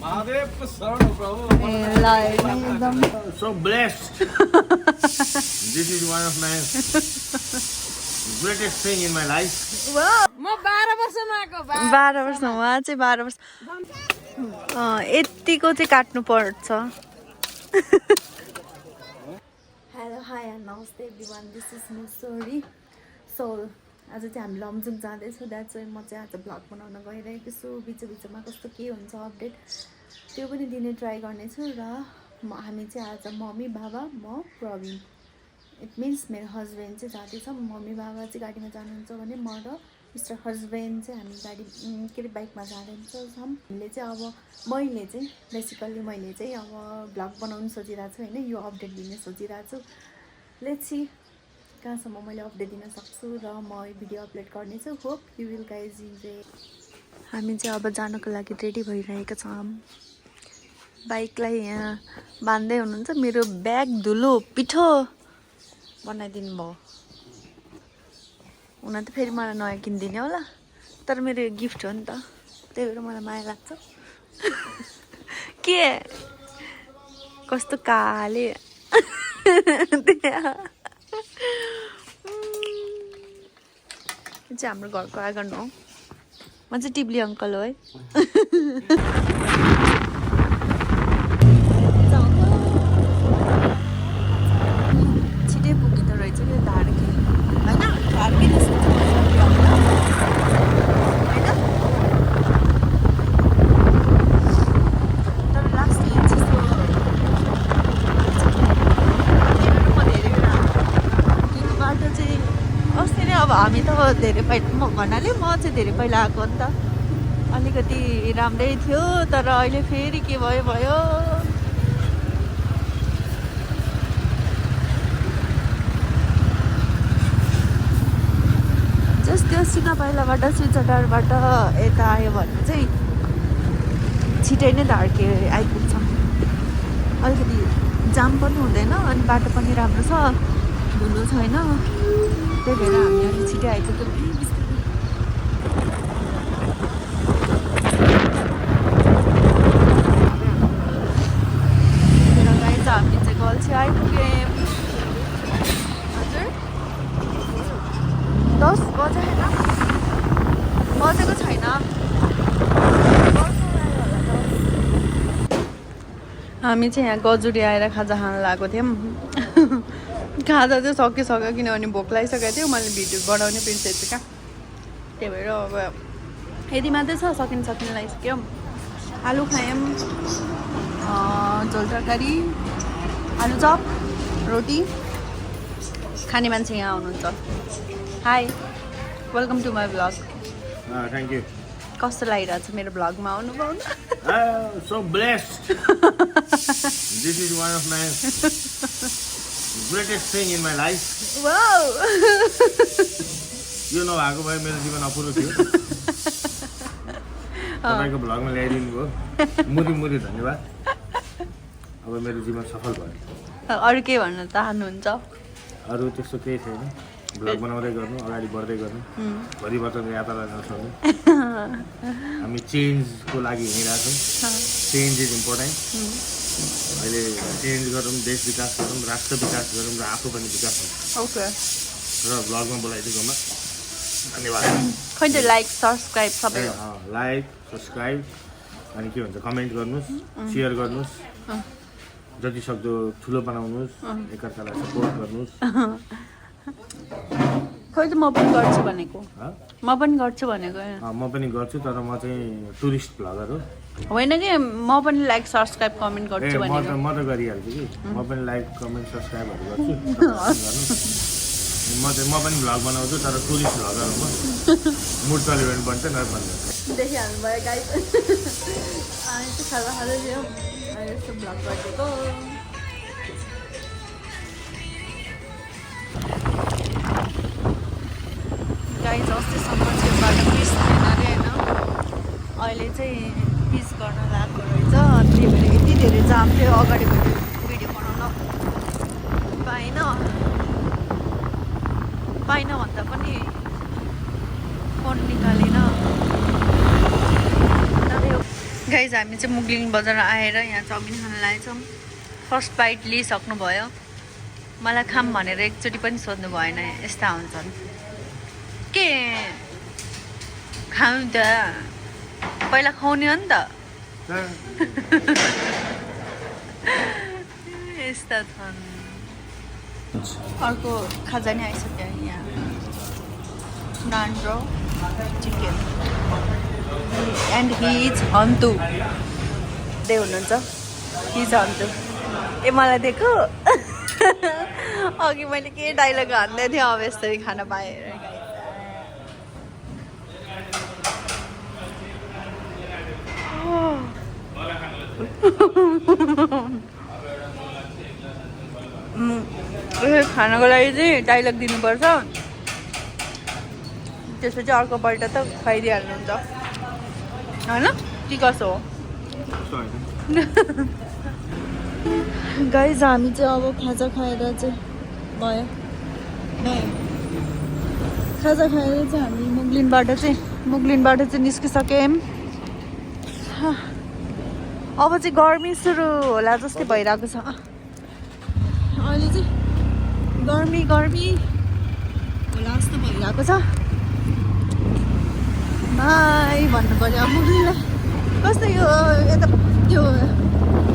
महादेव को शरण हो प्रभु। एकदम So blessed. This is one of my greatest thing in my life. म 12 वर्षमा आएको 12 वर्षमा उहाँ चाहिँ 12 वर्ष यतिको चाहिँ काट्नु पर्छ। हेलो हाई एन्ड नमस्ते एभ्रिवान, दिस इज मी सोरी। सो आज चाहिँ हामी लमजुङ जाँदैछौँ। द्याट्स वाइ म चाहिँ आज भ्लग बनाउन गइरहेको छु। बिचमा कस्तो के हुन्छ अपडेट त्यो पनि दिने ट्राई गर्नेछु। र हामी चाहिँ आज मम्मी बाबा म प्रवीण, इट मिन्स मेरो हस्बेन्ड चाहिँ जाँदैछ। मम्मी बाबा चाहिँ गाडीमा जानुहुन्छ भने म र मिस्टर हस्बेन्ड चाहिँ हामी गाडी के अरे बाइकमा जाँदैछौँ। हामीले चाहिँ अब मैले चाहिँ अब भ्लग बनाउनु सोचिरहेको छु होइन, यो अपडेट दिने सोचिरहेको छु। लेट्स सी कहाँसम्म मैले अपडेट दिन सक्छु र म भिडियो अपलोड गर्नेछु। Hope you will guys enjoy. हामी चाहिँ अब जानको लागि रेडी भइरहेका छौँ। बाइकलाई यहाँ बाँध्दै हुनुहुन्छ। मेरो ब्याग धुलो पिठो बनाइदिनु भयो। हुन त फेरि मलाई नयाँ किनिदिने होला, तर मेरो यो गिफ्ट हो नि त, त्यही भएर मलाई माया लाग्छ। के कस्तो काले चाहिँ हाम्रो घरको आँगन हो। म चाहिँ टिब्ली अङ्कल हो है। छिटै पुगिँदो रहेछ कि धाडकी होइन, धाडकी जस्तो तर लास्ट बाटो चाहिँ अस्ति नै अब हामी त धेरै पहिला भन्नाले म चाहिँ धेरै पहिला आएको नि त, अलिकति राम्रै थियो। तर अहिले फेरि के भयो जस्ट त्यो सिकापाइलाबाट स्विचटारबाट यता आयो भने चाहिँ छिटै नै धाड्के आइपुग्छ। अलिकति जाम पनि हुँदैन अनि बाटो पनि राम्रो छ, धुलो छैन, त्यही भएर हामी अलिक छिटै आइपुग्यौँ। हामी चाहिँ गल्छी आइपुग्यौँ। हजुर 10 बजेन, बजेको छैन। हामी चाहिँ यहाँ गजुरी आएर खाजा खान लागेको थियौँ। खाजा चाहिँ सकिसक्यो किनभने भोक लागिसकेको थियो। मैले भिडियो बनाउने बिर्सेछु क्या, त्यही भएर अब यति मात्रै छ, सकिन लागिसक्यो। आलु खायौँ, झोल तरकारी, आलु चप, रोटी। खाने मान्छे यहाँ आउनुहुन्छ। Hi, welcome to my vlog. Thank you. कस्तो लागिरहेको छ मेरो भ्लगमा आउनु पाउनु? So blessed. This is one of my greatest thing in my life. Wow यो नभएको भए मेरो जीवन अपुरो थियो। तपाईँको भ्लगमा ल्याइदिनु भयो, मुरी धन्यवाद। अब मेरो जीवन सफल भयो। अरू के भन्न चाहनुहुन्छ? अरू त्यस्तो केही छैन, भ्लग बनाउँदै गर्नु, अगाडि बढ्दै गर्नु, परिवर्तनको यात्रा गर्न सक्नु। हामी चेन्जको लागि हिँडिरहेको छौँ। Change is important. अहिले चेन्ज गरौँ, देश विकास गरौँ, राष्ट्र विकास गरौँ र आफू पनि विकास हौँ। ओके, र भ्लगमा बोलाइदिएकोमा धन्यवाद। खै त लाइक सब्सक्राइब सबै लाइक सब्सक्राइब अनि के भन्छ कमेन्ट गर्नुहोस्, सेयर गर्नुहोस्, जति सक्दो ठुलो बनाउनुहोस्, एकअर्कालाई सपोर्ट गर्नुहोस्। खै त म पनि गर्छु भनेको म पनि गर्छु, तर म चाहिँ टुरिस्ट भ्लगर हो होइन कि म पनि लाइक सब्सक्राइब कमेन्ट गर्छु भनेको। म त गरिहाल्छु कि, म पनि लाइक कमेन्ट सब्सक्राइबहरू गर्छु। म पनि भ्लग बनाउँछु, तर टुरिस्ट भ्लगर हो म। मुड चल्यो भने भन्छ नभन्छ। देखिहाल्नु भयो गाइस। अनि चाहिँ खाजा खाँदै थियौँ, यस्तो भ्लग गरिदिएको। गाइस अस्तिसम्म चाहिँ बाटो पिस थिएन अरे होइन, अहिले चाहिँ पिस गर्न लागेको रहेछ। त्यही भएर यति धेरै जाम थियो, अगाडिबाट भिडियो बनाउन पाइन भन्दा पनि फोन निकालेर गाइज हामी चाहिँ मुगलिङ बजार आएर यहाँ चाउमिन खान लागेछौँ फर्स्ट बाइट लिइसक्नु भयो मलाई खाम भनेर एकचोटि पनि सोध्नु भएन यस्ता हुन्छन् के खाउँ त पहिला खुवाउने हो नि त यस्ता छन् अर्को खाजा नि आइसक्यो यहाँ नान र chicken and he is hunter दे हुनुहुन्छ हि इज हन्तु ए मलाई दिएको अघि मैले के डाइलग हान्दै थिएँ अब यस्तै खान पाएँ खानको लागि चाहिँ डाइलग दिनुपर्छ त्यसपछि अर्कोपल्ट त खुवाइदिइहाल्नुहुन्छ होइन के कसो हो गाइज हामी चाहिँ अब खाजा खाएर चाहिँ भयो खाजा खाएर चाहिँ हामी मुगलिनबाट चाहिँ निस्किसक्यौँ अब चाहिँ गर्मी सुरु होला जस्तै भइरहेको छ अहिले चाहिँ गर्मी होला जस्तो भइरहेको छ भाइ भन्नु पर्यो अब मुगलिनलाई कस्तो यो यता त्यो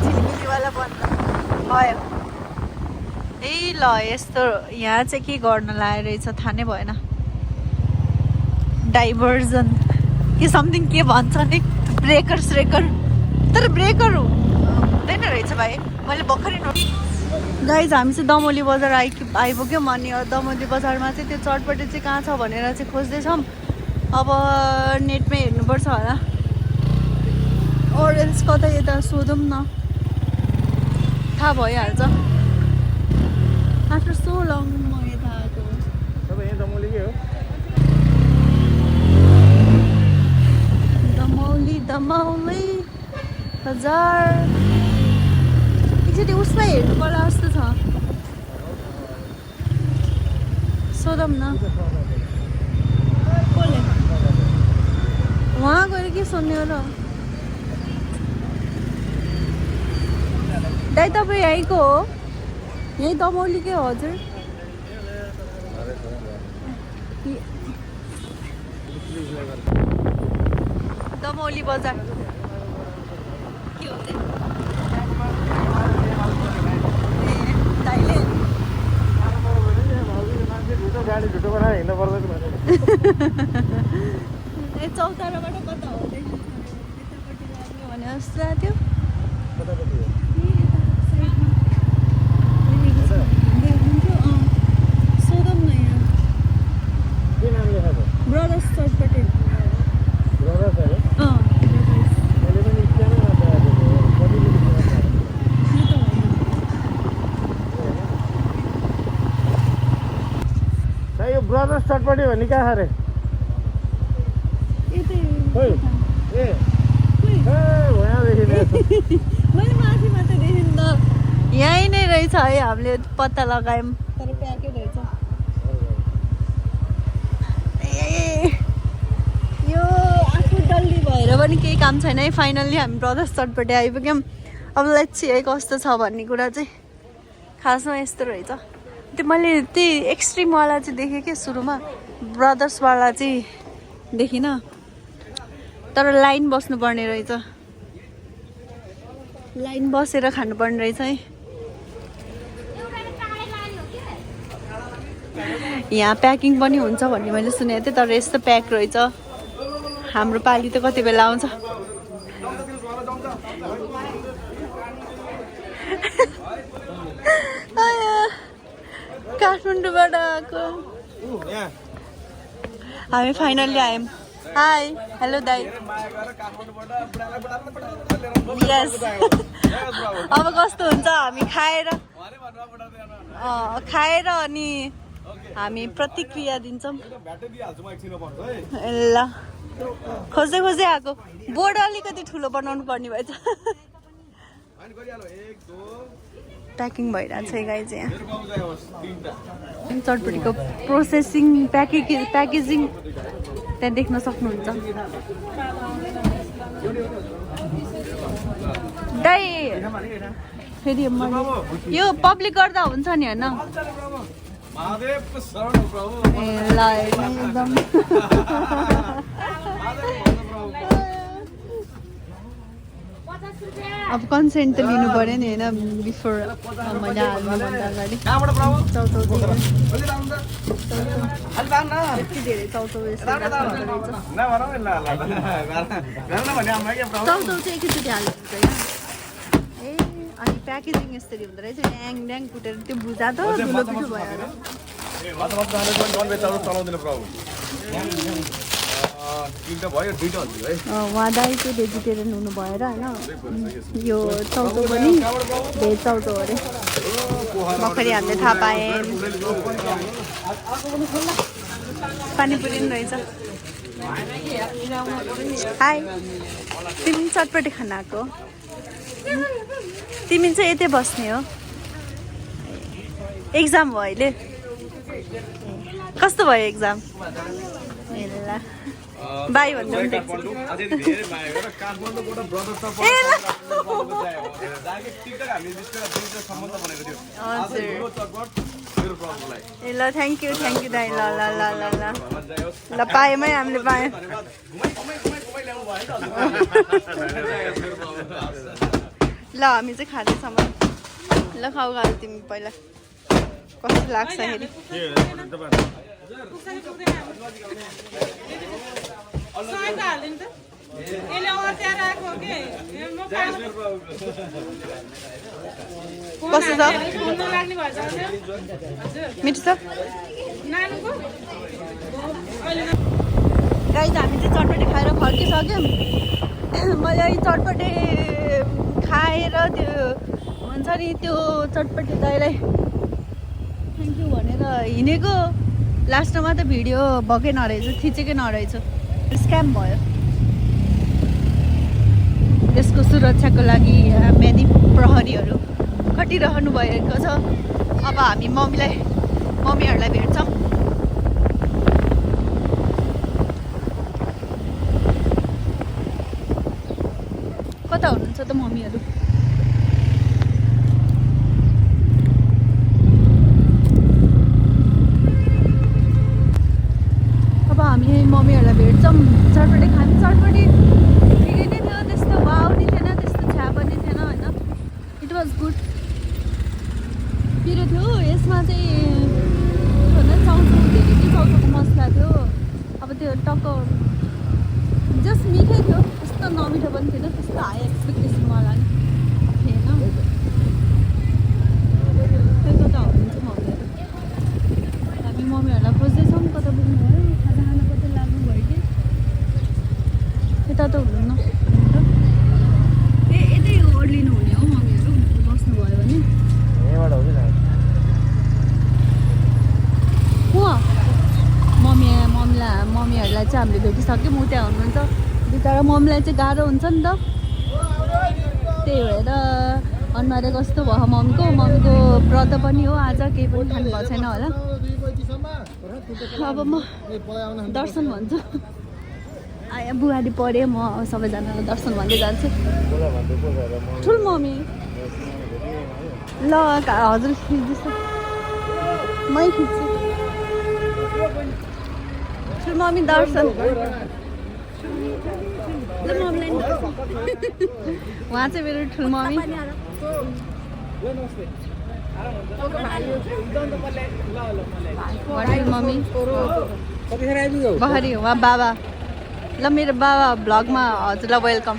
झिलिमिलीवाला बन्द भयो ए ल यस्तो यहाँ चाहिँ के गर्न लागेको थाहा नै भएन डाइभर्जन के समथिङ के भन्छ नि ब्रेकर तर ब्रेकर हुँदैन रहेछ भाइ मैले भर्खरै गाइज हामी चाहिँ दमोली बजार आइपुग्यौँ अनि दमोली बजारमा चाहिँ त्यो चटपटे चाहिँ कहाँ छ भनेर चाहिँ खोज्दैछौँ अब नेटमै हेर्नुपर्छ होला ओरेन्ज कतै यता सोधौँ न थाहा भइहाल्छ आफ्टर सो लङ म यता आएको दमौली बजार एकचोटि उसलाई हेर्नु पर्ला जस्तो छ सोधौँ न वहाँ गएर के सोध्ने हो र दाइ तपाईँ यहीँको हो यहीँ दमौलीकै हो हजुर दमौली बजार के हो दाइले गाडी झुटो बनाएर हिँड्नु पर्दैन ए चौताराबाट कता हो यतापट्टि लाग्यो भने जस्तो लाग्थ्यो सोधौँ न यहाँ के नाम लेखाएको ब्रदर्स चटपटे ब्रदर्स है अँ मैले पनि स्क्यानै यो ब्रदर्स चटपटी भन्ने कहाँ छ रे मैले माथि मात्रै देखेँ त यहीँ नै रहेछ है हामीले पत्ता लगायौँ तर प्याकै रहेछ ए यो आफू डल्ली भएर पनि केही काम छैन है फाइनल्ली हामी ब्रदर्स चटपटे आइपुग्यौँ अब लेट्स है कस्तो छ भन्ने कुरा चाहिँ खासमा यस्तो रहेछ त्यो मैले त्यही एक्सट्रिमवाला चाहिँ देखेँ क्या सुरुमा ब्रदर्सवाला चाहिँ देखिनँ तर लाइन बस्नुपर्ने रहेछ लाइन बसेर खानुपर्ने रहेछ है यहाँ प्याकिङ पनि हुन्छ भन्ने मैले सुनेको थिएँ तर यस्तो प्याक रहेछ हाम्रो पाली त कति बेला आउँछ काठमाडौँबाट आएको हामी फाइनल्ली आयौँ हाई हेलो दाई यस अब कस्तो हुन्छ हामी खाएर अनि हामी प्रतिक्रिया दिन्छौँ ल खोज्दै खोज्दै आएको बोर्ड अलिकति ठुलो बनाउनु पर्ने भएछ प्याकिङ भइरहेको छ गाइज यहाँ चटपटीको प्रोसेसिङ प्याकेजिङ त्यहाँ देख्न सक्नुहुन्छ फेरि यो पब्लिक गर्दा हुन्छ नि होइन ए ल एकदम अब कन्सेन्ट त लिनु पर्यो नि होइन बिफोर मैले हाल्नुभन्दा अगाडि यति धेरै चाउचाउ चाउचाउ चाहिँ एकैचोटि हाल्नुहुन्छ यहाँ ए अनि प्याकेजिङ यसरी हुँदो रहेछ ड्याङ ड्याङ कुटेर त्यो भुजा त ठुलो पिठो भयो उहाँ दाइ चाहिँ भेजिटेरियन हुनु भएर होइन यो चाउचाउ पनि भेज चाउचाउ अरे भर्खरै हामीले थाहा पाएँ पानीपुरी पनि रहेछ हाई तिमी चटपटी खाना आएको तिमी चाहिँ यतै बस्ने हो एक्जाम भयो अहिले कस्तो भयो एक्जाम ए ल बाई भन्नु ए ल थ्याङ्क यू दाइ ल ल ल ल ल ल पायौँ है हामीले पायौँ ल हामी चाहिँ खाँदैछौँ ल खाऊ तिमी पहिला कस्तो लाग्छ हेरि कस्तो छ मिठो छ गाइज हामी चाहिँ चटपटे खाएर फर्किसक्यौँ मैले चटपटे खाएर त्यो हुन्छ नि त्यो चटपटे दाइलाई थ्याङ्क यू भनेर हिँडेको लास्टमा त भिडियो भएकै नरहेछ खिचेकै नरहेछ स्क्याम भयो यसको सुरक्षाको लागि म्यादी प्रहरीहरू खटिरहनु भएको छ अब हामी मम्मीहरूलाई भेट्छौँ कता हुनुहुन्छ त मम्मीहरू अब हामी मम्मीहरूलाई भेट्छौँ चटपटे खान्छ चटपटे ठिकै नै थियो त्यस्तो वाउ नि थिएन त्यस्तो छ्या पनि थिएन होइन इट वाज गुड पिरो थियो यसमा चाहिँ चाउचाउ धेरै कि चाउचाउको मसला थियो अब त्यो टक्क जस्ट मिठै थियो त्यस्तो नमिठो पनि थिएन त्यस्तो हाई एक्सपेक्टेसन मलाई थिएन खै कता हुनुहुन्छ मम्मीहरू हामी मम्मीहरूलाई खोज्दैछौँ कता पुग्नु भयो खाना कतै लाग्नु भयो कि यता त हुनुहुन्न ए यतै ओर्लिनु हुने हो मम्मीहरू बस्नुभयो भने मम्मीहरूलाई चाहिँ हामीले भेटिसक्यौँ ऊ त्यहाँ हुनुहुन्छ बिचरा मम्मीलाई चाहिँ गाह्रो हुन्छ नि त त्यही भएर अनुहारै कस्तो भयो मम्मीको व्रत पनि हो आज केही पनि खानु भएको छैन होला अब म दर्शन भन्छु बुहारी पढेँ म सबैजनालाई दर्शन भन्दै जान्छु ठुल मम्मी ल हजुर खिच्दैछ मै खिच्छु ठुल मम्मी दर्शन ल मम्मीलाई उहाँ चाहिँ मेरो ठुल मम्मी मम्मी बहरी उहाँ बाबा ल मेरो बाबा भ्लगमा हजुरलाई वेलकम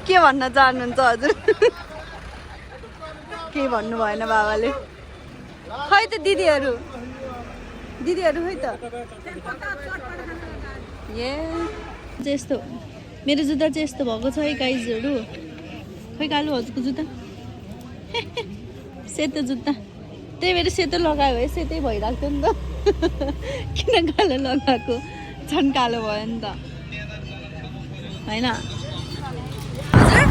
के भन्न चाहनुहुन्छ हजुर के भन्नु भएन बाबाले खै त दिदीहरू खै त ए यस्तो मेरो जुत्ता चाहिँ यस्तो भएको छ है गाइजहरू खै कालु हजुरको जुत्ता सेतो जुत्ता त्यही भएर सेतो लगायो है सेतै भइरहेको थियो नि त किन कालो लगाएको झन् कालो भयो नि त होइन हजुर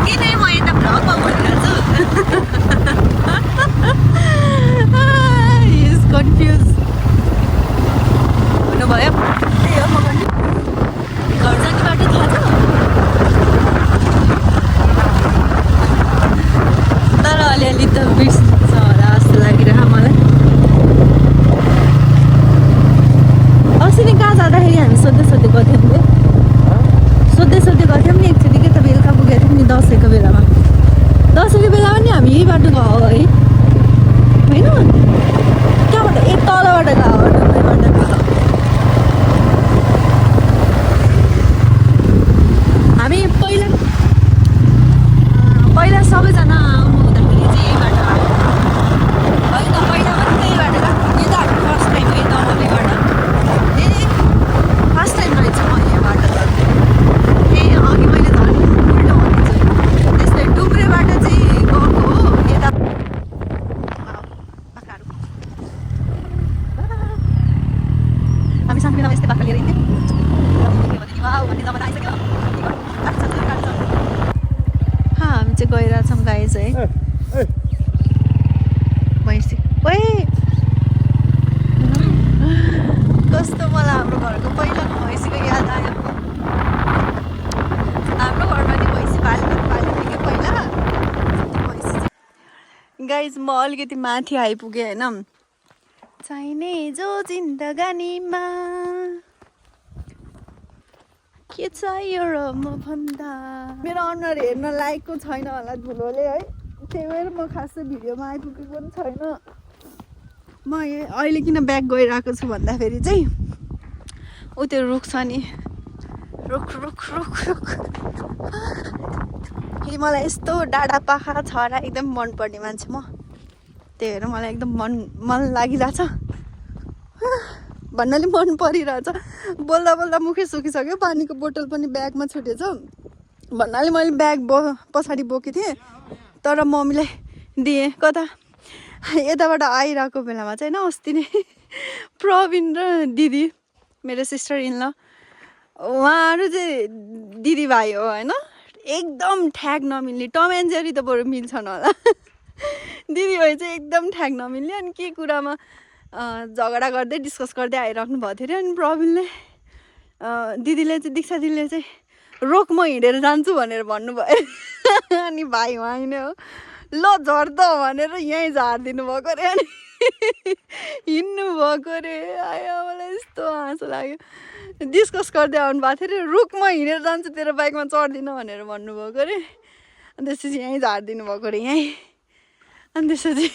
किन म यता भ्लगमा भनिरहेको छु इज कन्फ्युज हुनुभयो त्यही हो म घर जाने बाटो थाहा छ सोध्दै गर्थ्यौँ नि एकचोटि के त बेलुका पुगेको थियौँ नि दसैँको बेलामा नि हामी यही बाटो गयो है होइन कहाँबाट एक तलबाट गयो डुब्रेबाट गयो हामी पहिला सबैजना आउनु हुँदाखेरि चाहिँ यही बाटो होइन पहिला पनि त्यही बाटो गएको यो त हामी फर्स्ट टाइम है दमलेबाट फर्स्ट टाइम रहेछ म यो बाटो त अघि मैले झन् उल्टो भन्छु त्यस्तै डुब्रेबाट चाहिँ गएको हो यता बाख्राहरू हामी सानोमा यस्तै बाख्रा लिएर हिँड्थ्यौँ भन्ने जमाना आइसक्यो हामी चाहिँ गइरहेछौँ गाई चाहिँ भैँसी कस्तो मलाई हाम्रो घरको पहिलाको भैँसीको याद आयो हाम्रो घरमा नि भैँसी पालेको थियो कि पहिला भैँसी गाइज म अलिकति माथि आइपुगेँ होइन चाहिने जो जिन्दगानीमा के चाहियो र म भन्दा मेरो अनुहार हेर्न लायकको छैन होला धुलोले है त्यही भएर म खासै भिडियोमा आइपुगेको पनि छैन म अहिले किन ब्याक गइरहेको छु भन्दाखेरि चाहिँ ऊ त्यो रुख छ नि रुख फेरि मलाई यस्तो डाँडा पाखा छरा एकदम मनपर्ने मान्छे म त्यही भएर मलाई एकदम मन लागिरहेछ भन्नाले मन परिरहेछ बोल्दा बोल्दा मुखै सुकिसक्यो पानीको बोतल पनि ब्यागमा छुटेछ भन्नाले मैले ब्याग पछाडि बोकेको थिएँ तर मम्मीलाई दिएँ कता यताबाट आइरहेको बेलामा चाहिँ होइन अस्ति नै प्रवीण र दिदी मेरो सिस्टर इन ल उहाँहरू चाहिँ दिदीभाइ हो होइन एकदम ठ्याक नमिल्ने टम एन्ड जेरी त बरु मिल्छन् होला दिदीभाइ चाहिँ एकदम ठ्याक नमिल्ने अनि के कुरामा झगडा गर्दै डिस्कस गर्दै आइराख्नु भएको थियो अरे अनि प्रवीणले दिदीले चाहिँ दीक्षा दिदीले चाहिँ रोक म हिँडेर जान्छु भनेर भन्नुभयो अनि भाइ उहाँ नै हो ल झर्द भनेर यहीँ झारिदिनु भएको अरे अनि हिँड्नु भएको अरे आयो मलाई यस्तो हाँसो लाग्यो डिस्कस गर्दै आउनु भएको थियो अरे रुख म हिँडेर जान्छु तेरो बाइकमा चढ्दिनँ भनेर भन्नुभएको अरे अनि त्यसपछि यहीँ झारिदिनु भएको अरे यहीँ अनि त्यसपछि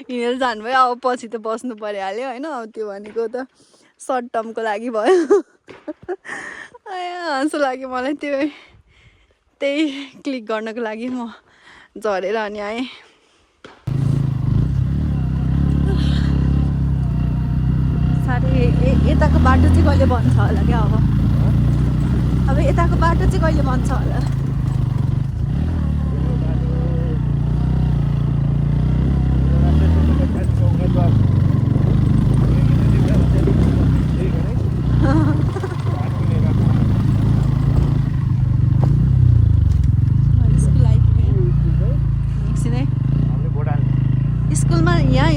हिँडेर जानुभयो अब पछि त बस्नु परिहाल्यो होइन अब त्यो भनेको त सर्ट टर्मको लागि भयो हाँसो लाग्यो मलाई त्यही क्लिक गर्नको लागि म झरेर अनि आएँ साह्रै यताको बाटो चाहिँ कहिले बन्छ होला क्या अब यताको बाटो चाहिँ कहिले बन्छ होला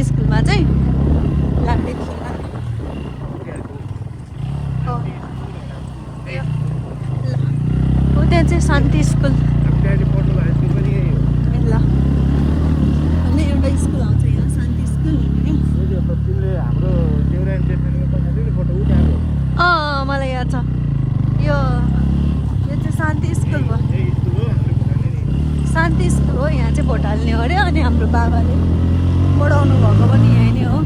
स्कुलमा चाहिँ लाग्दै थियो त्यहाँ चाहिँ शान्ति स्कुल ल अनि एउटा स्कुल आउँछ यहाँ शान्ति स्कुल मलाई याद छ यो चाहिँ शान्ति स्कुल भयो शान्ति स्कुल हो यहाँ चाहिँ भोट हाल्ने हो अरे अनि हाम्रो बाबाले पढाउनु भएको पनि यहीँ नै हो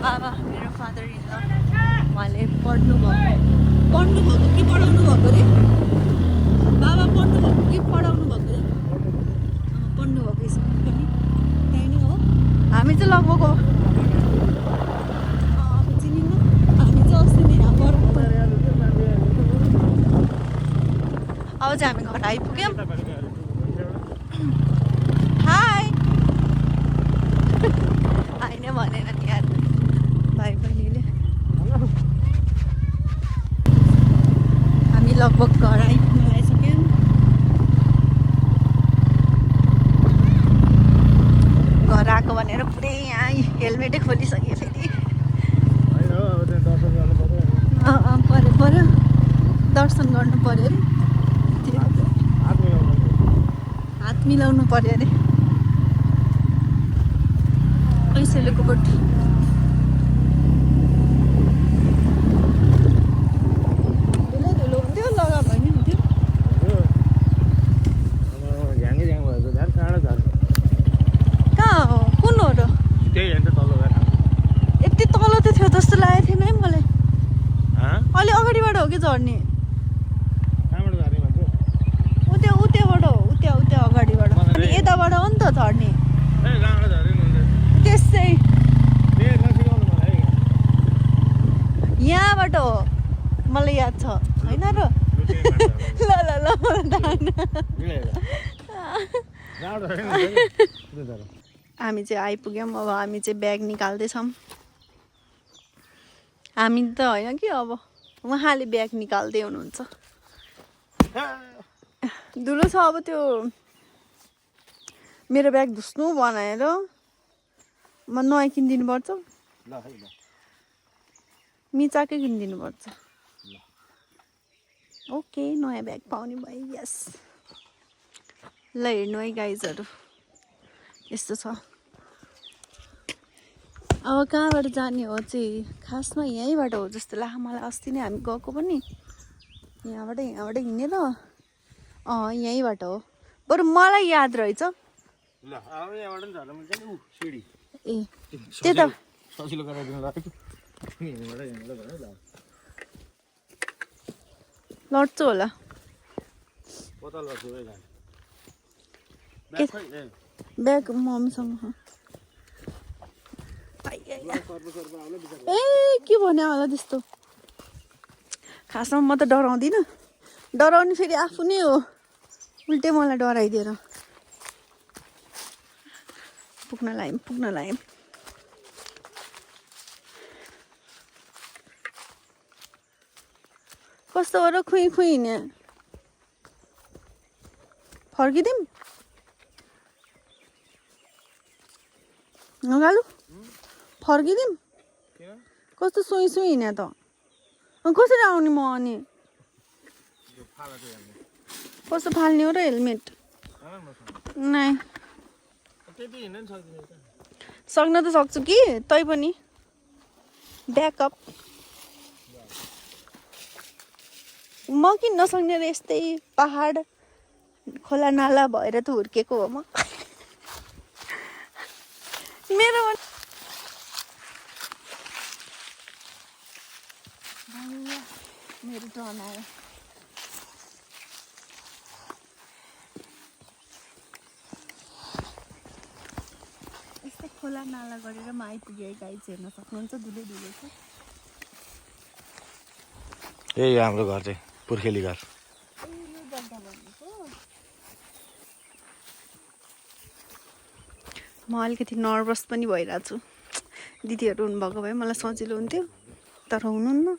बाबा मेरो फादर इन ल उहाँले पढ्नु भएको कि पढाउनु भएको अरे बाबा पढ्नु भएको कि पढाउनु भएको अरे पढ्नु भएको स्कुल पनि त्यहीँ नै हो हामी चाहिँ लगभग अब चिनिनु हामी चाहिँ अस्ति नै यहाँ पढ्नु अब चाहिँ हामी घर आइपुग्यौँ हाई होइन भनेन नि यार भाइ बहिनीले हामी लगभग घर आइपुग्नु आइसक्यौँ घर आएको भनेर पुरै यहाँ हेलमेटै खोलिसकेँ फेरि पऱ्यो दर्शन गर्नु पऱ्यो अरे हात मिलाउनु पऱ्यो अरे पैसेलेको बोट धुलो हुन्थ्यो लगा भयो नि हुन्थ्यो हो कि झर्ने कहाँबाट झर्ने भन्छ उताबाट हो उता अगाडिबाट अनि यताबाट हो नि त झर्ने ए कहाँबाट झर्ने हुन्छ त्यसै ए नसिकाउनु मलाई है यहाँबाट हो मलाई याद छ होइन र ल मलाई थाहा हामी चाहिँ आइपुग्यौँ अब हामी चाहिँ ब्याग निकाल्दैछौँ हामी त होइन कि अब उहाँले ब्याग निकाल्दै हुनुहुन्छ धुलो छ अब त्यो मेरो ब्याग धुस्नु बनाएर म नयाँ किनिदिनु पर्छ मिचाकै किनिदिनु पर्छ ओके नयाँ ब्याग पाउने भयो यस ल हेर्नु है गाइजहरू यस्तो छ अब कहाँबाट जाने हो चाहिँ खासमा यहीँबाट हो जस्तो लाग्छ मलाई अस्ति नै हामी गएको पनि यहाँबाट हिँडेर यहीँबाट हो बरु मलाई याद रहेछ ल अब यहाँबाट पनि झर्न मिल्छ नि सिडी ए त्यही त सजिलो गराइदिनु लाग्यो यहाँबाट भयो ल लड्छु होला बोतल गर्छु है ब्याग मम्मीसँग ए के भन्यो होला त्यस्तो खासमा म त डराउँदिनँ डराउने फेरि आफू नै हो उल्टै मलाई डराइदिएर पुग्न लाग्यौँ कस्तो हो र खुइ हिँड्ने फर्किदिउँ नगालु फर्किदिउँ कस्तो सुई हिँड्ने त कसरी आउने म अनि कस्तो फाल्ने हो र हेलमेट नै सक्न त सक्छु कि तै पनि ब्याकअप म किन नसक्ने र यस्तै पहाड खोला नाला भएर त हुर्केको हो म मेरो टर्न आयो यस्तै खोला नाला गरेर म आइपुगेँ गाइज हेर्न सक्नुहुन्छ धुलो छ यही हाम्रो घर चाहिँ पुर्खेली घर म अलिकति नर्भस पनि भइरहेको छु दिदीहरू हुनुभएको भए मलाई सजिलो हुन्थ्यो तर हुनुहुन्न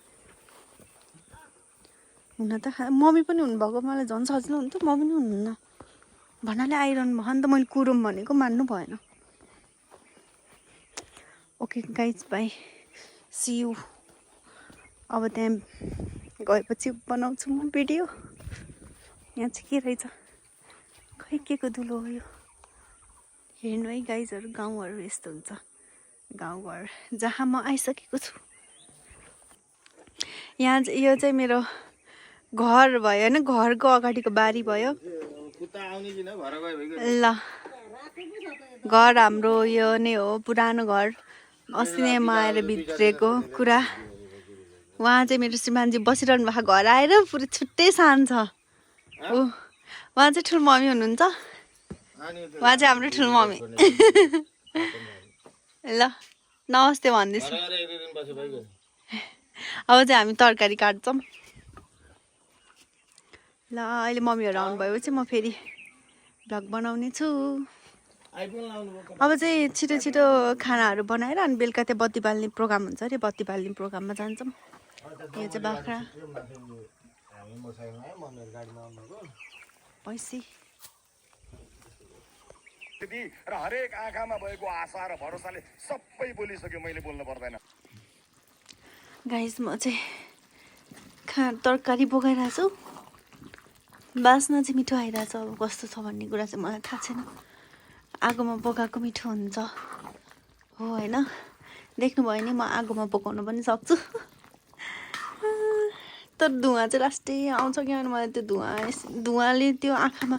हुन त मम्मी पनि हुनुभएको मलाई झन् सजिलो हुन्थ्यो म पनि हुनुहुन्न भन्नाले आइरहनु भयो नि त मैले कुरौँ भनेको मान्नु भएन okay guys bye see you अब त्यहाँ गएपछि बनाउँछु म भिडियो यहाँ चाहिँ के रहेछ खै के को धुलो हो यो हेर्नु है गाइजहरू गाउँहरू यस्तो हुन्छ गाउँघर जहाँ म आइसकेको छु यहाँ यो चाहिँ मेरो घर भयो होइन घरको अगाडिको बारी भयो ल घर हाम्रो यो नै हो पुरानो घर अस्ति नै म आएर भित्रेको कुरा उहाँ चाहिँ मेरो श्रीमानजी बसिरहनु भएको घर आएर पुरै छुट्टै सान छ उहाँ चाहिँ ठुलो मम्मी हुनुहुन्छ उहाँ चाहिँ हाम्रो ठुलो मम्मी ल नमस्ते भन्दैछु अब चाहिँ हामी तरकारी काट्छौँ ल अहिले मम्मीहरू आउनुभयो चाहिँ म फेरि भ्लग बनाउने छु अब चाहिँ छिटो छिटो खानाहरू बनाएर अनि बेलुका चाहिँ बत्ती बाल्ने प्रोग्राम हुन्छ अरे बत्ती बाल्ने प्रोग्राममा जान्छौँ यो चाहिँ बाख्रा पैसे र हरेक आँखामा भएको आशा र भरोसाले सबै बोलिसक्यो मैले बोल्नु पर्दैन गाइस म चाहिँ तरकारी बोकाइरहेको छु बास्ना चाहिँ मिठो आइरहेछ अब कस्तो छ भन्ने कुरा चाहिँ मलाई थाहा छैन आगोमा बोकाएको मिठो हुन्छ हो होइन देख्नुभयो नि म आगोमा पकाउन पनि सक्छु तर धुवा चाहिँ लास्टै आउँछ किनभने मलाई त्यो धुवाले त्यो आँखामा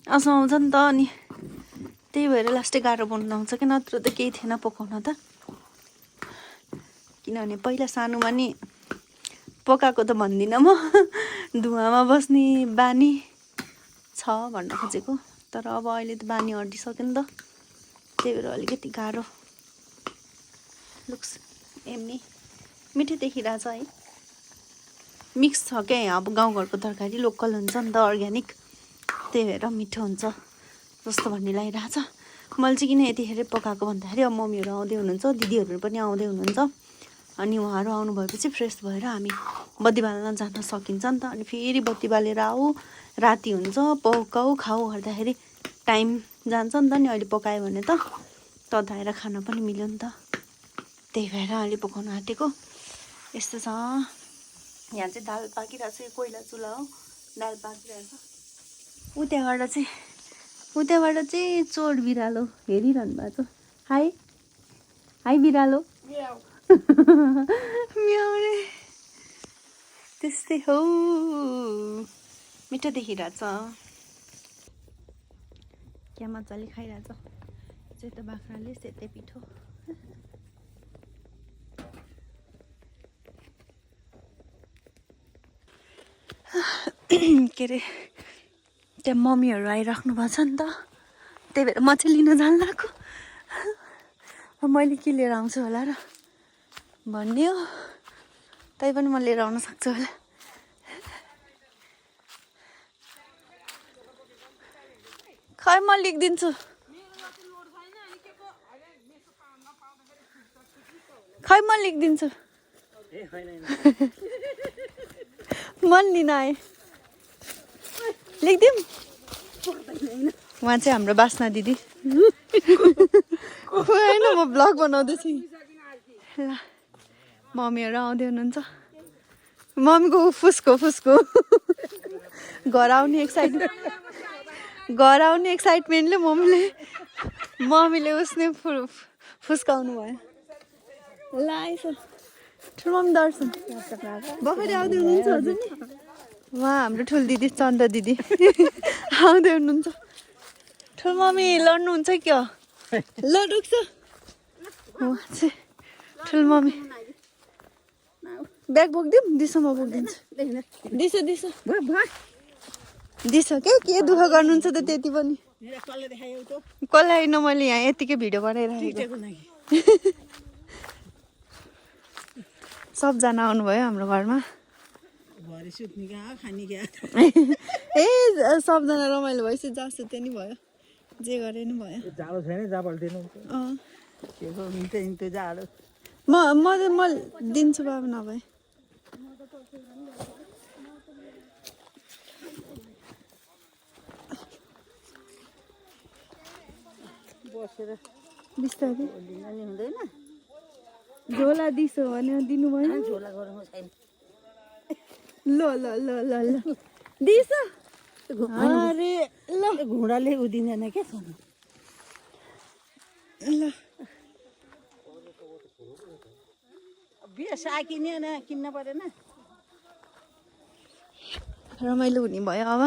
आँसु आउँछ नि त अनि त्यही भएर लास्टै गाह्रो बनाउनु आउँछ कि नत्र त केही थिएन पकाउन त किनभने पहिला सानोमा नि पकाएको त भन्दिनँ म धुवामा बस्ने बानी छ भन्न खोजेको तर अब अहिले त बानी हटिसक्यो नि त त्यही भएर अलिकति गाह्रो लुक्स एम्मी मिठो देखिरहेछ है मिक्स छ क्या अब गाउँघरको तरकारी लोकल हुन्छ नि त अर्ग्यानिक त्यही भएर मिठो हुन्छ जस्तो भन्ने लागिरहेछ मैले चाहिँ किन यतिखेर पकाएको भन्दाखेरि अब मम्मीहरू आउँदै हुनुहुन्छ दिदीहरू पनि आउँदै हुनुहुन्छ अनि उहाँहरू आउनु भएपछि फ्रेस भएर हामी बत्ती बाल्न जान सकिन्छ नि त अनि फेरि बत्ती बालेर आऊ राति हुन्छ पकाऊ खाऊ गर्दाखेरि टाइम जान्छ नि त नि अहिले पकायो भने त तताएर खान पनि मिल्यो नि त त्यही भएर अहिले पकाउन आँटेको यस्तो छ यहाँ चाहिँ दाल पाकिरहेको छ कोइला चुला हो दाल पाकिरहेछ उताबाट चाहिँ चोर बिरालो हेरिरहनु भएको छ हाई हाई बिरालो म्याउने त्यस्तै हो मिठो देखिरहेछ क्या मजाले खाइरहेछ सेतो बाख्राले सेतै पिठो के अरे त्यहाँ मम्मीहरू आइराख्नु भएको छ नि त त्यही भएर म चाहिँ लिन जान लाग्यो मैले के लिएर आउँछु होला र भन्ने हो तै पनि म लिएर आउन सक्छु होला खै म लेखिदिन्छु खै म लेखिदिन्छु मन लिन आएँ लेखिदिउँ उहाँ चाहिँ हाम्रो बासना दिदी होइन म ब्लग बनाउँदैछु ल मम्मीहरू आउँदै हुनुहुन्छ मम्मीको फुस्को घर आउने एक्साइटमेन्टले मम्मीले उसले फुस्काउनु भयो ल आइस ठुलो मम्मी दर्शन भर्खरै आउँदै हुनुहुन्छ हजुर नि उहाँ हाम्रो ठुलो दिदी चन्दा दिदी आउँदै हुनुहुन्छ ठुलो मम्मी लड्नुहुन्छ क्या ल डुक्छ उहाँ चाहिँ ठुलो मम्मी ब्याग बोकिदिउँ दिसोमा बोकिदिन्छु दिसो के दुःख गर्नुहुन्छ त त्यति पनि कसलाई होइन मैले यहाँ यतिकै भिडियो बनाइराखेको सबजना आउनुभयो हाम्रो घरमा ए सबजना रमाइलो भएपछि जहाँ सुत्यो नि भयो जे गरे नि भयो म दिन्छु बाबा नभए बिस्तारै झोला दिसो भने दिनु भयो ल दिसो अरे ल घुँडाले उदिँदैन क्या ल बिहा किन्न परेन रमाइलो हुने भयो अब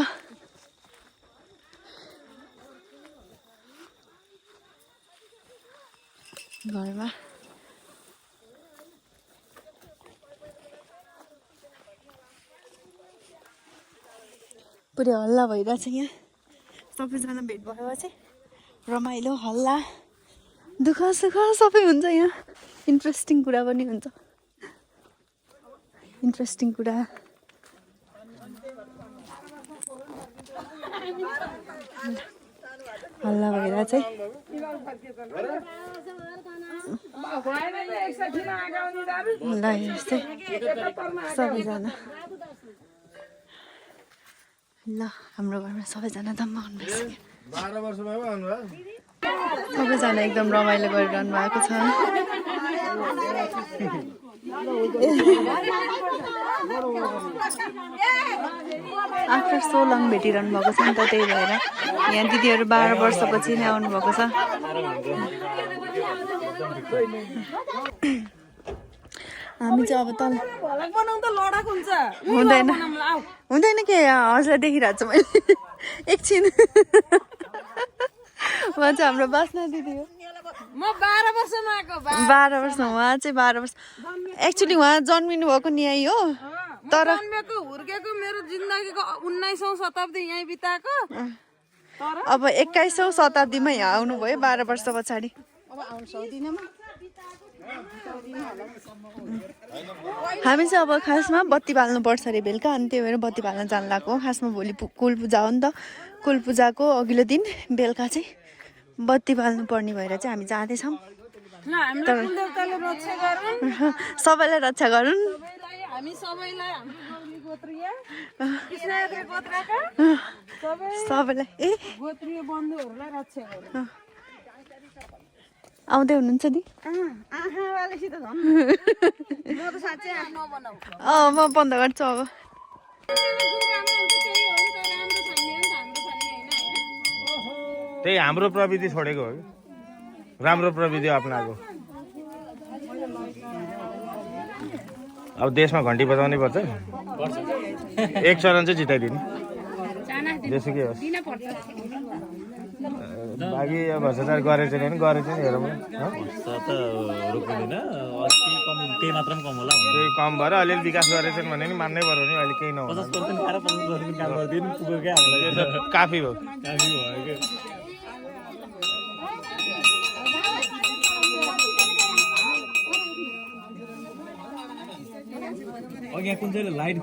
घरमा पुरै हल्ला भइरहेछ यहाँ सबैजना भेट भएपछि रमाइलो हल्ला दुःख सुख सबै हुन्छ यहाँ इन्ट्रेस्टिङ कुरा पनि हुन्छ इन्ट्रेस्टिङ कुरा हल्ला भएर चाहिँ ल यस्तै सबैजना ल हाम्रो घरमा सबैजना धम्म हुनुभएको सबैजना एकदम रमाइलो गरिरहनु भएको छ आफ्टर सो लङ भेटिरहनु भएको छ नि त त्यही भएर यहाँ दिदीहरू 12 वर्षपछि नै आउनु भएको छ हामी चाहिँ अब तल हुँदैन के हजुरलाई देखिरहेको छु मैले एकछिन उहाँ चाहिँ हाम्रो बासना दिदी हो म 12 वर्षमा आएको 12 वर्ष उहाँ चाहिँ 12 वर्ष एक्चुअली उहाँ जन्मिनु भएको नि यही हो तर जन्मेको हुर्केको मेरो जिन्दगीको 19औं शताब्दी यहीँ बिताएको तर अब 21औं शताब्दीमा यहाँ आउनुभयो 12 वर्ष पछाडि। अब आउन सक्दिनँ म। हामी चाहिँ अब खासमा बत्ती बाल्नु पर्छ अरे बेलुका, अनि त्यही भएर बत्ती बाल्न जानु लागेको हो। खासमा भोलि कुल पूजा हो नि त, कुल पूजाको अघिल्लो दिन बेलुका चाहिँ बत्ती बाल्नु पर्ने भएर चाहिँ हामी जाँदैछौँ। ल हामीलाई कुलदेवताले रक्षा गरून्, सबैलाई रक्षा गरून्। हामी सबैलाई हाम्रो गौली गोत्रीय कृष्णले गोत्रका सबैलाई गोत्रीय बन्धुहरूलाई रक्षा गरून्। आउँदै हुनुहुन्छ नि? आँखावालेसित झन् म त साँच्चै आफ्नो नबनाऊ। म बन्द गर्छु अब। त्यही हाम्रो प्रविधि छोडेको हो कि राम्रो प्रविधि अप्नाएको। अब देशमा घन्टी बजाउनै पर्छ, एक चरण चाहिँ जिताइदिने जेसुकै होस्। बाँकी अब भ्रष्टाचार गरेछ भने गरेछ नि, हेरौँ त्यही कम भएर अलिअलि विकास गरेछन् भने नि मान्नै पर्यो नि। अहिले केही नहुनु काफी हो। कुन चाहिँ लाइट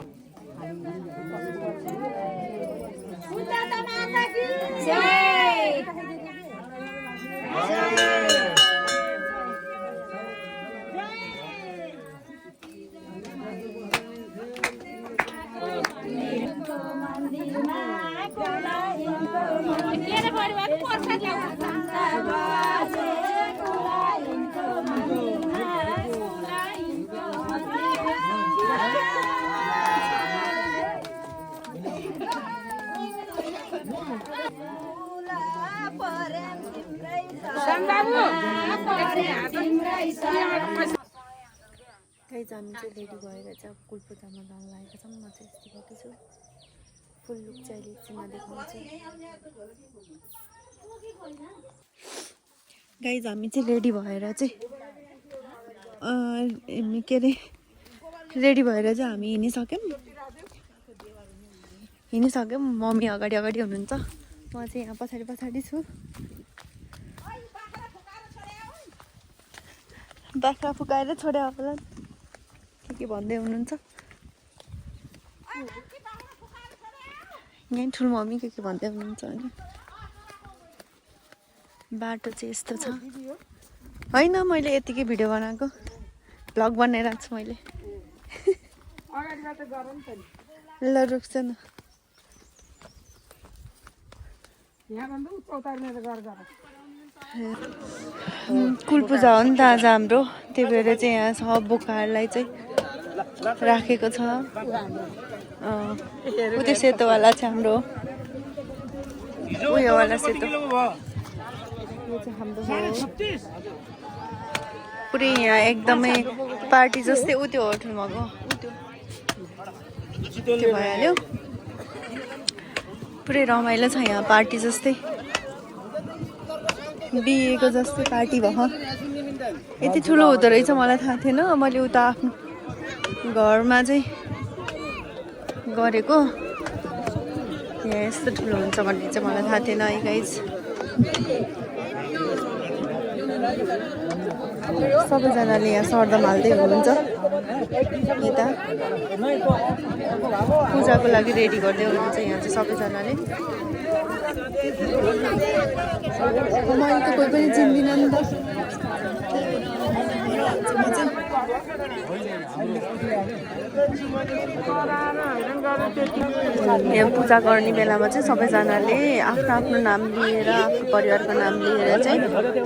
गाइज हामी चाहिँ रेडी भएर चाहिँ अब कुल पूजामा जान लागेका छौँ। म चाहिँ यस्तो भएको छु, फुल लुक चाहिँ अहिले एकछिनमा देखाउँछु। गाइज हामी चाहिँ रेडी भएर चाहिँ के अरे रेडी भएर चाहिँ हामी हिँडिसक्यौँ। मम्मी अगाडि अगाडि हुनुहुन्छ, म चाहिँ यहाँ पछाडि पछाडि छु। बाख्रा फुकाएर छोडे होला के भन्दै हुनुहुन्छ। यहीँ ठुलो मम्मी के भन्दै हुनुहुन्छ होइन। बाटो चाहिँ यस्तो छ होइन, मैले यतिकै भिडियो बनाएको, भ्लग बनाइरहेको छु मैले। ल रोक्छ न, कुल पूजा हो नि त आज हाम्रो, त्यही भएर चाहिँ यहाँ सब बोकाहरूलाई चाहिँ राखेको छ। त्यो सेतोवाला चाहिँ हाम्रो उयोवाला सेतो, यो चाहिँ हाम्रो पुरै यहाँ एकदमै पार्टी जस्तै। ऊ त्यो होटलमा गयो त्यो भइहाल्यो, पुरै रमाइलो छ यहाँ, पार्टी जस्तै, बिहेको जस्तै पार्टी भयो। यति ठुलो हुँदो रहेछ मलाई थाहा थिएन। मैले उता आफ्नो घरमा चाहिँ गरेको, यहाँ यस्तो ठुलो हुन्छ भन्ने चाहिँ मलाई थाहा थिएन है गाइज। सबैजनाले यहाँ सरदम हाल्दै हुनुहुन्छ, यता पूजाको लागि रेडी गर्दै हुनुहुन्छ यहाँ चाहिँ सबैजनाले। मैले त कोही पनि चिन्दिनँ नि त। यहाँ पूजा गर्ने बेलामा चाहिँ सबैजनाले आफ्नो आफ्नो नाम लिएर, आफ्नो परिवारको नाम लिएर चाहिँ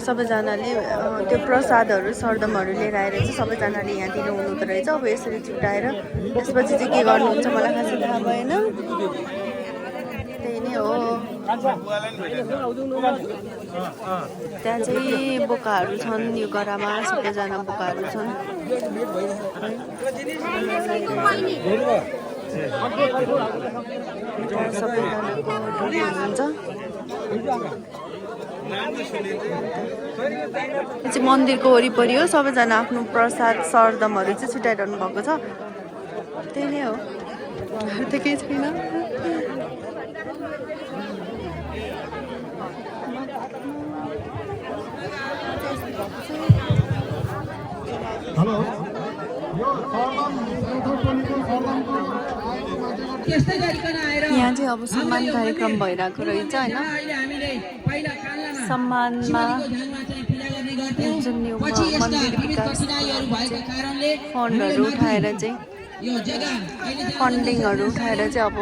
सबैजनाले त्यो प्रसादहरू सरदमहरू लिएर आएर चाहिँ सबैजनाले यहाँ दिनु हुँदो रहेछ। अब यसरी छुट्याएर त्यसपछि चाहिँ के गर्नुहुन्छ मलाई खासै थाहा भएन, त्यही नै हो। त्यहाँ चाहिँ बोकाहरू छन्, यो गरामा सबैजना बोकाहरू छन्। सबैजनाको ढुली हुनुहुन्छ। यो चाहिँ मन्दिरको वरिपरि हो, सबैजना आफ्नो प्रसाद सरदमहरू चाहिँ छुट्याइरहनु भएको छ। त्यही नै हो घर त केही छैन यहाँ चाहिँ अब सम्मान कार्यक्रम भइरहेको रहेछ होइन सम्मानमा जुन यो मन्दिर विकास फन्डहरू उठाएर चाहिँ फन्डिङहरू उठाएर चाहिँ अब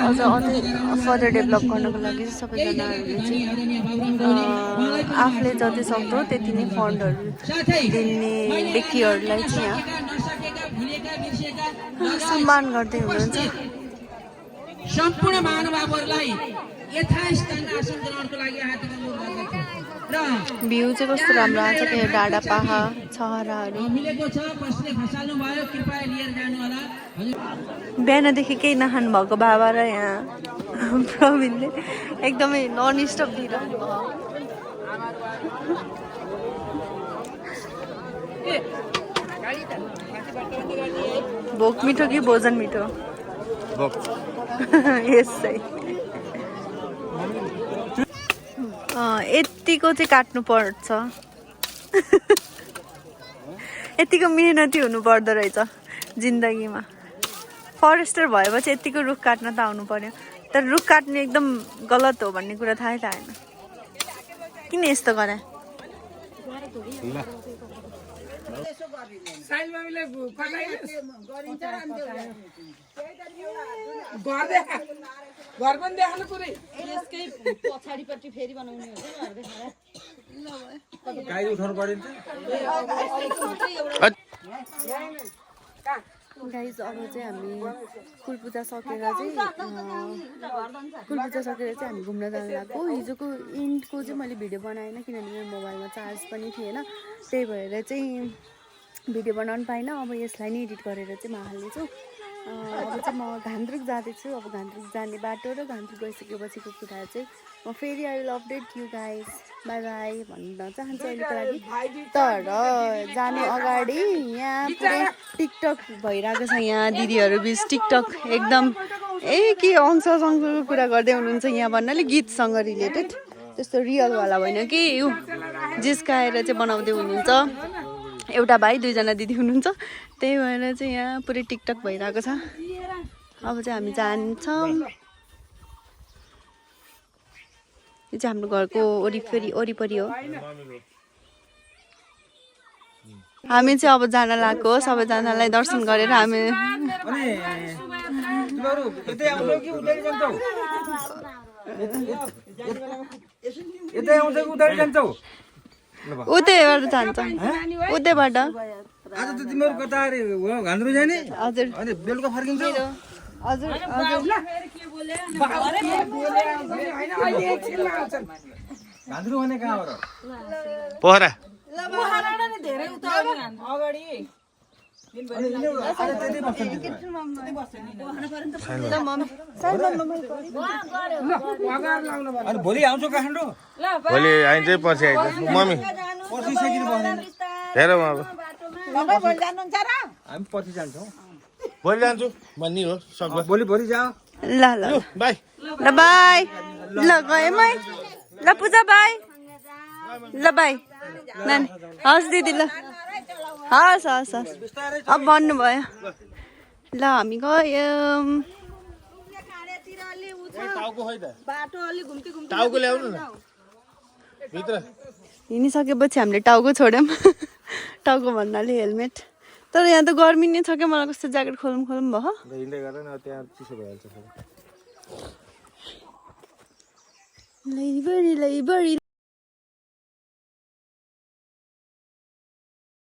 अझ अझै फर्दर डेभलप गर्नको लागि चाहिँ सबैजनाहरूले चाहिँ आफूले जति सक्दो त्यति नै फन्डहरू दिने व्यक्तिहरूलाई चाहिँ यहाँ सम्मान गर्दै हुनुहुन्छ सम्पूर्ण महानुभावहरूलाई यथास्थान आसन ग्रहणको लागि हार्दिक अनुरोध गर्दछु। भ्यू चाहिँ कस्तो राम्रो आएको छ त्यो डाँडा पाहा चहराहरू मिलेको छ कसले खसाल्नु भयो कृपया लिएर जानु होला। बिहानदेखि केही नखानु भएको बाबा र यहाँ प्रवीणले एकदमै नन स्टप दिइरहनु भयो भोक मिठो कि भोजन मिठो यसै यतिको चाहिँ काट्नु पर्छ यतिको मेहनती हुनु पर्दो रहेछ जिन्दगीमा फरेस्टर भएपछि यतिको रुख काट्न त आउनु पर्यो तर रुख काट्नु एकदम गलत हो भन्ने कुरा थाहै थाहेन किन यस्तो गरे घर पनि देखाउनु पुरै यसकै पछाडिपट्टि फेरि बनाउने हो गाई उठाउनु परिन्छ गाइज अब चाहिँ हामी कुल पूजा सकेर चाहिँ हामी घुम्न जानु लागेको हिजोको इन्डको चाहिँ मैले भिडियो बनाएन किनभने मेरो मोबाइलमा चार्ज पनि थिएन त्यही भएर चाहिँ भिडियो बनाउनु पाइनँ अब यसलाई नै एडिट गरेर चाहिँ म हाल्नेछु अब चाहिँ म घान्द्रुक जाँदैछु अब घान्द्रुक जाने बाटो र घान्द्रुक गइसकेपछिको कुरा चाहिँ म फेरि I will update you guys by by भन्न चाहन्छु अहिलेको लागि तर जाने अगाडि यहाँ पुरै टिकटक भइरहेको छ यहाँ दिदीहरू बिच टिकटक एकदम के अंशसँगको कुरा गर्दै हुनुहुन्छ यहाँ भन्नाले गीतसँग रिलेटेड त्यस्तो रियलवाला होइन कि यो जिस्काएर चाहिँ बनाउँदै हुनुहुन्छ एउटा भाइ दुईजना दिदी हुनुहुन्छ त्यही भएर चाहिँ यहाँ पुरै टिकटक भइरहेको छ अब चाहिँ हामी जान्छौँ यो चाहिँ हाम्रो घरको वरिपरि हो हामी चाहिँ अब जान लागेको सबैजनालाई दर्शन गरेर हामी उतैबाट जान्छ उतैबाट आज त तिमीहरु कता घान्द्रुक जाने हजुर अनि बेलुका फर्किन्छ हजुर घान्द्रुक भने कहाँ हो र पोखरा धेरै उता अगाडि अनि भोलि आउँछौ काठमाडौँ भोलि आइन्छ पछि आइन्छ मम्मी पछि सकिनु पर्दैन हेरौँ अब हामी पछि जान्छौँ भोलि जान्छु भन्ने हो सक्दो भोलि जाऊ ल ल बाई ल बाई ल गएँ मै ल पूजा बाई ल बाई नानी हस् दिदी ल हस् हस् हस् अब भन्नुभयो ल हामी गयौँ टाउको खै त टाउको ल्याउनु न भित्र हिँडिसकेपछि हामीले टाउको छोड्यौँ टाउको भन्नाले हेलमेट तर यहाँ त गर्मी नै छ क्या मलाई कस्तो ज्याकेट खोलौँ भयो हिँड्दै गर न त्यहाँ चिसो भइहाल्छ लैबरी